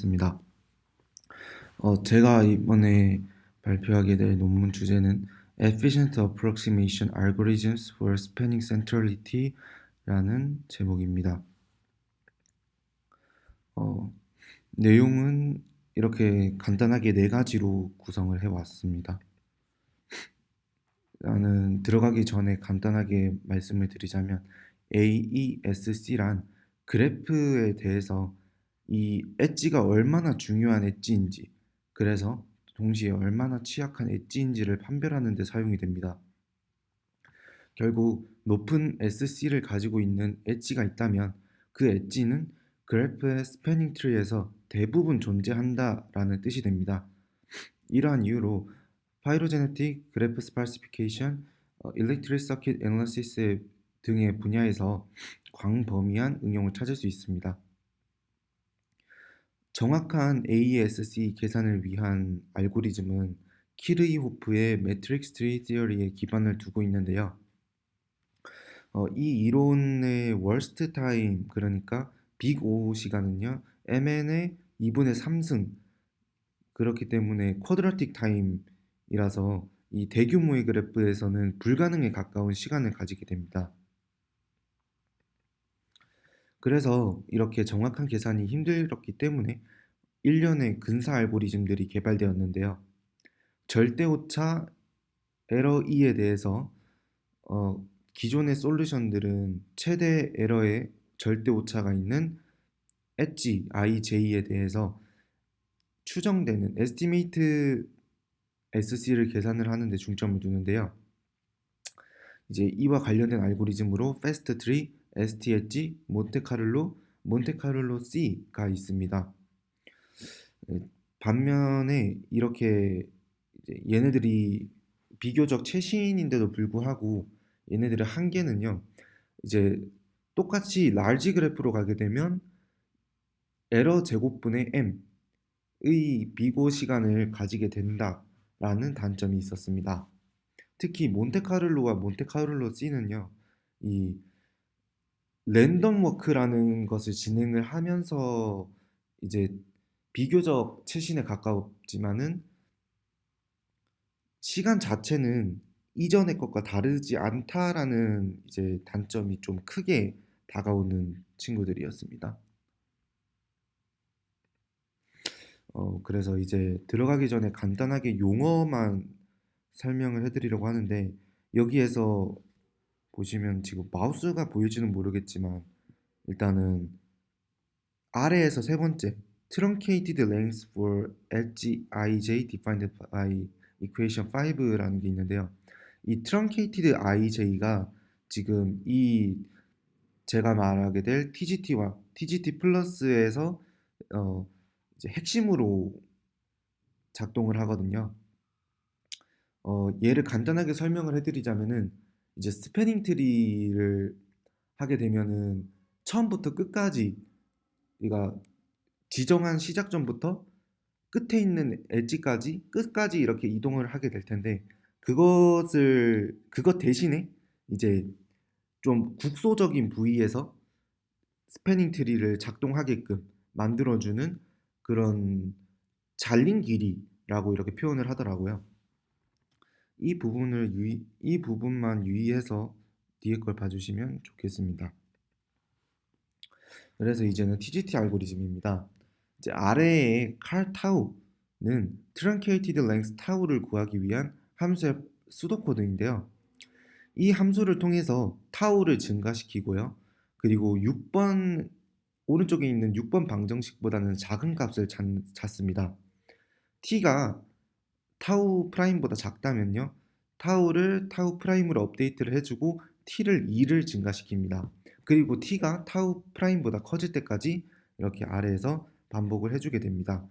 습니다. 제가 이번에 발표하게 될 논문 주제는 Efficient Approximation Algorithms for Spanning Centrality라는 제목입니다. 어, 내용은 이렇게 간단하게 네 가지로 구성을 해왔습니다. 나는 들어가기 전에 간단하게 말씀을 드리자면 AESC란 그래프에 대해서 이 엣지가 얼마나 중요한 엣지인지, 그래서 동시에 얼마나 취약한 엣지인지를 판별하는 데 사용이 됩니다. 결국 높은 SC를 가지고 있는 엣지가 있다면 그 엣지는 그래프의 스패닝 트리에서 대부분 존재한다라는 뜻이 됩니다. 이러한 이유로 파이로제네틱, 그래프 스파시피케이션, 일렉트릭 서킷 애널리시스 등의 분야에서 광범위한 응용을 찾을 수 있습니다. 정확한 AESC 계산을 위한 알고리즘은 키르이호프의 매트릭스 트리 티어리에 기반을 두고 있는데요. 이 이론의 월스트 타임, 그러니까 빅 O 시간은요, MN의 2분의 3승, 그렇기 때문에 쿼드라틱 타임이라서 이 대규모의 그래프에서는 불가능에 가까운 시간을 가지게 됩니다. 그래서 이렇게 정확한 계산이 힘들었기 때문에 일련의 근사 알고리즘들이 개발되었는데요. 절대 오차 에러 E에 대해서 기존의 솔루션들은 최대 에러의 절대 오차가 있는 엣지 IJ에 대해서 추정되는 에스티메이트 SC를 계산을 하는 데 중점을 두는데요. 이제 이와 관련된 알고리즘으로 패스트 트리, ST 엣지, 몬테카를로 C가 있습니다. 반면에 이렇게 이제 얘네들이 비교적 최신인데도 불구하고 얘네들의 한계는요. 이제 똑같이 large 그래프로 가게 되면 에러 제곱분의 m의 비고 시간을 가지게 된다라는 단점이 있었습니다. 특히 몬테카를로와 몬테카를로 C는요. 이 랜덤 워크라는 것을 진행을 하면서 이제 비교적 최신에 가까웠지만은 시간 자체는 이전의 것과 다르지 않다라는 이제 단점이 좀 크게 다가오는 친구들이었습니다. 그래서 이제 들어가기 전에 간단하게 용어만 설명을 해드리려고 하는데, 여기에서 보시면 지금 마우스가 보일지는 모르겠지만 일단은 아래에서 세 번째 truncated length for edge ij defined by equation 5라는 게 있는데요. 이 truncated ij가 지금 이 제가 말하게 될 TGT와 TGT 플러스에서 이제 핵심으로 작동을 하거든요. 얘를 간단하게 설명을 해드리자면은 이제 스패닝 트리를 하게 되면은 처음부터 끝까지, 그러니까 지정한 시작점부터 끝에 있는 엣지까지 끝까지 이렇게 이동을 하게 될 텐데, 그것 대신에 이제 좀 국소적인 부위에서 스패닝 트리를 작동하게끔 만들어주는 그런 잘린 길이라고 이렇게 표현을 하더라고요. 이 부분만 유의해서 뒤에 걸 봐주시면 좋겠습니다. 그래서 이제는 TGT 알고리즘입니다. 이제 아래의 칼타우는 truncated length 타우를 구하기 위한 함수의 수도 코드인데요. 이 함수를 통해서 타우를 증가시키고요. 그리고 6번 오른쪽에 있는 6번 방정식보다는 작은 값을 찾습니다. t가 타우 프라임보다 작다면요, 타우를 타우 프라임으로 업데이트를 해주고 t를 2를 증가시킵니다. 그리고 t가 타우 프라임보다 커질 때까지 이렇게 아래에서 반복을 해주게 됩니다.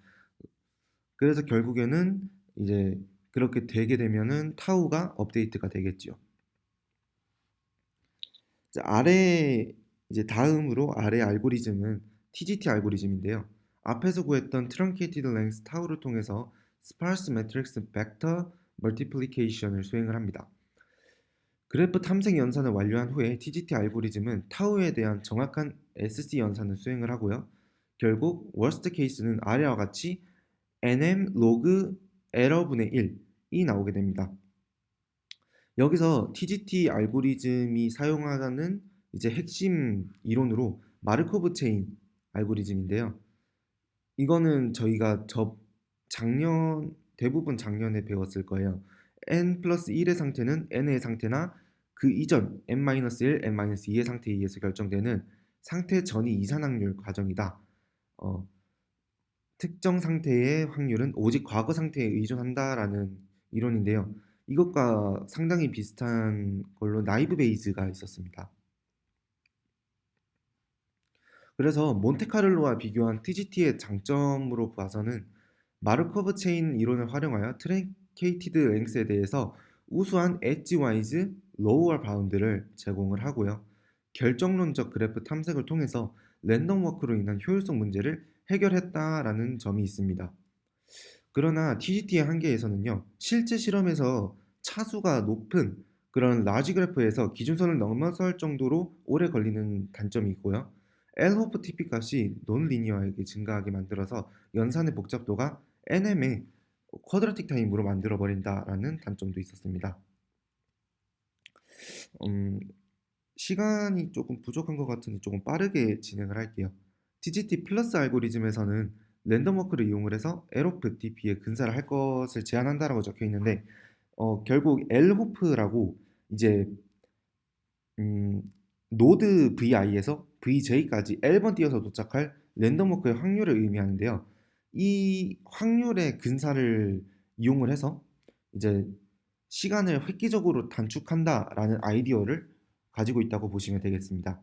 그래서 결국에는 이제 그렇게 되게 되면은 타우가 업데이트가 되겠죠. 다음으로 아래 알고리즘은 TGT 알고리즘인데요. 앞에서 구했던 truncated length 타우를 통해서 sparse matrix vector multiplication을 수행을 합니다. 그래프 탐색 연산을 완료한 후에 TGT 알고리즘은 타우에 대한 정확한 SC 연산을 수행을 하고요. 결국 worst case는 아래와 같이 nm 로그 에러분의 1이 나오게 됩니다. 여기서 TGT 알고리즘이 사용하는 이제 핵심 이론으로 마르코브 체인 알고리즘인데요. 이거는 저희가 대부분 작년에 배웠을 거예요. n 플러스 1의 상태는 n의 상태나 그 이전 n-1, n-2의 상태에 의해서 결정되는 상태 전이 이산확률 과정이다. 어, 특정 상태의 확률은 오직 과거 상태에 의존한다라는 이론인데요. 이것과 상당히 비슷한 걸로 나이브 베이즈가 있었습니다. 그래서 몬테카를로와 비교한 TGT의 장점으로 봐서는 마르코브 체인 이론을 활용하여 트랭케이티드 랭스에 대해서 우수한 엣지 와이즈 로우어 바운드를 제공을 하고요. 결정론적 그래프 탐색을 통해서 랜덤 워크로 인한 효율성 문제를 해결했다라는 점이 있습니다. 그러나 TGT의 한계에서는요, 실제 실험에서 차수가 높은 그런 라지 그래프에서 기준선을 넘어설 정도로 오래 걸리는 단점이 있고요. L호프 TP 값이 논리니어하게 증가하게 만들어서 연산의 복잡도가 NM의 쿼드라틱 타임으로 만들어 버린다라는 단점도 있었습니다. 음, 시간이 조금 부족한 것 같으니 조금 빠르게 진행을 할게요. TGT 플러스 알고리즘에서는 랜덤 워크를 이용을 해서 L호프 TP의 근사를 할 것을 제한한다라고 적혀 있는데 결국 L호프라고 이제 음, 노드 VI에서 VJ까지 L번 띄어서 도착할 랜덤 워크의 확률을 의미하는데요. 이 확률의 근사를 이용을 해서 이제 시간을 획기적으로 단축한다라는 아이디어를 가지고 있다고 보시면 되겠습니다.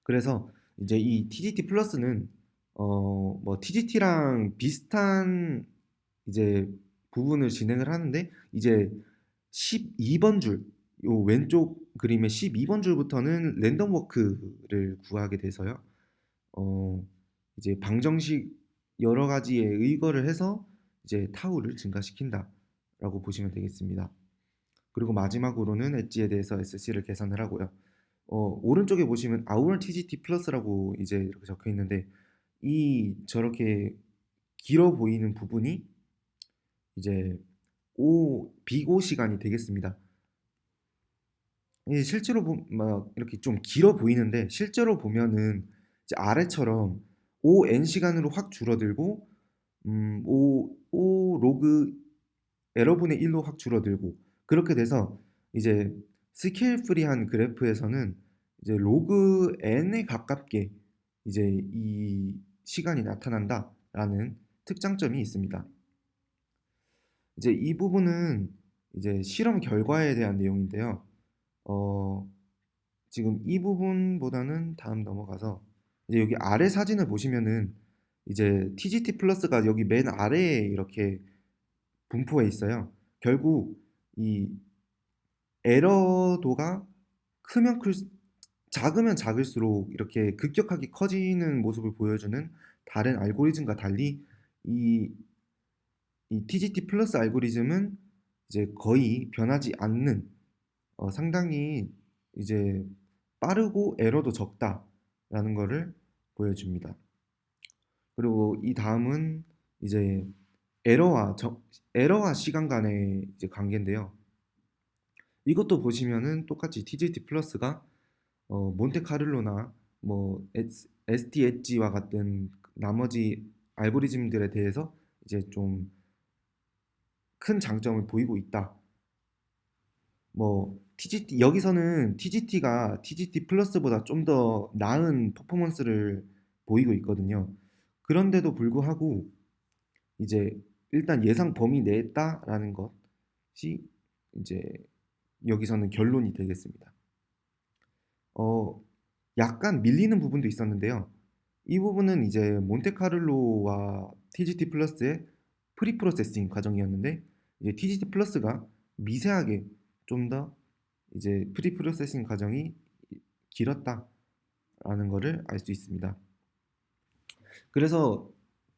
그래서 이제 이 TGT 플러스는 뭐 TGT랑 비슷한 이제 부분을 진행을 하는데 이제 12번 줄, 요 왼쪽 그림의 12번 줄부터는 랜덤 워크를 구하게 돼서요. 어, 이제 방정식 여러 가지에 의거를 해서 이제 타우를 증가시킨다라고 보시면 되겠습니다. 그리고 마지막으로는 엣지에 대해서 SC를 계산을 하고요. 오른쪽에 보시면 Our TGT 플러스라고 이제 이렇게 적혀 있는데 이 저렇게 길어 보이는 부분이 이제 비고 시간이 되겠습니다. 실제로 막 이렇게 좀 길어 보이는데 실제로 보면은 이제 아래처럼 ON 시간으로 확 줄어들고 5 로그 에러분의 1로 확 줄어들고 그렇게 돼서 이제 스케일 프리한 그래프에서는 이제 로그 n에 가깝게 이제 이 시간이 나타난다라는 특장점이 있습니다. 이제 이 부분은 이제 실험 결과에 대한 내용인데요. 어, 지금 이 부분보다는 다음 넘어가서 이제 여기 아래 사진을 보시면은 이제 TGT 플러스가 여기 맨 아래에 이렇게 분포해 있어요. 결국 이 에러도가 크면 작으면 작을수록 이렇게 급격하게 커지는 모습을 보여주는 다른 알고리즘과 달리 이, 이 TGT 플러스 알고리즘은 이제 거의 변하지 않는 상당히 이제 빠르고 에러도 적다라는 거를 보여줍니다. 그리고 이 다음은 이제 에러와 시간 간의 이제 관계인데요. 이것도 보시면은 똑같이 TGT 플러스가 몬테카를로나 뭐 ST 엣지와 같은 나머지 알고리즘들에 대해서 이제 좀 큰 장점을 보이고 있다. 뭐 TGT 여기서는 TGT가 TGT 플러스보다 좀 더 나은 퍼포먼스를 보이고 있거든요. 그런데도 불구하고 이제 일단 예상 범위 내에 있다라는 것이 이제 여기서는 결론이 되겠습니다. 어, 약간 밀리는 부분도 있었는데요. 이 부분은 이제 몬테카를로와 TGT 플러스의 프리 프로세싱 과정이었는데 이제 TGT 플러스가 미세하게 좀 더 이제 프리 프로세싱 과정이 길었다라는 것을 알 수 있습니다. 그래서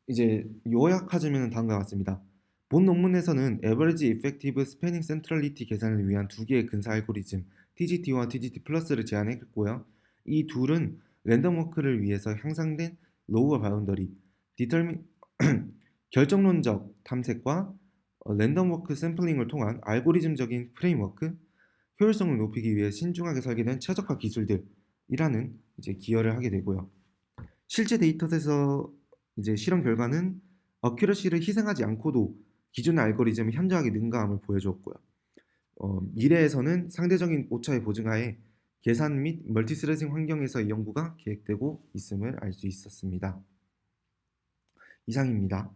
이제 요약하자면 다음과 같습니다. 본 논문에서는 Average Effective Spanning Centrality 계산을 위한 두 개의 근사 알고리즘 TGT와 TGT 플러스를 제안했고요. 이 둘은 랜덤 워크를 위해서 향상된 로우어 바운더리, 디터미 결정론적 탐색과 랜덤 워크 샘플링을 통한 알고리즘적인 프레임워크, 효율성을 높이기 위해 신중하게 설계된 최적화 기술들이라는 이제 기여를 하게 되고요. 실제 데이터에서 이제 실험 결과는 어큐러시를 희생하지 않고도 기존의 알고리즘의 현저하게 능가함을 보여주었고요. 미래에서는 상대적인 오차의 보증하에 계산 및 멀티스레싱 환경에서의 연구가 계획되고 있음을 알 수 있었습니다. 이상입니다.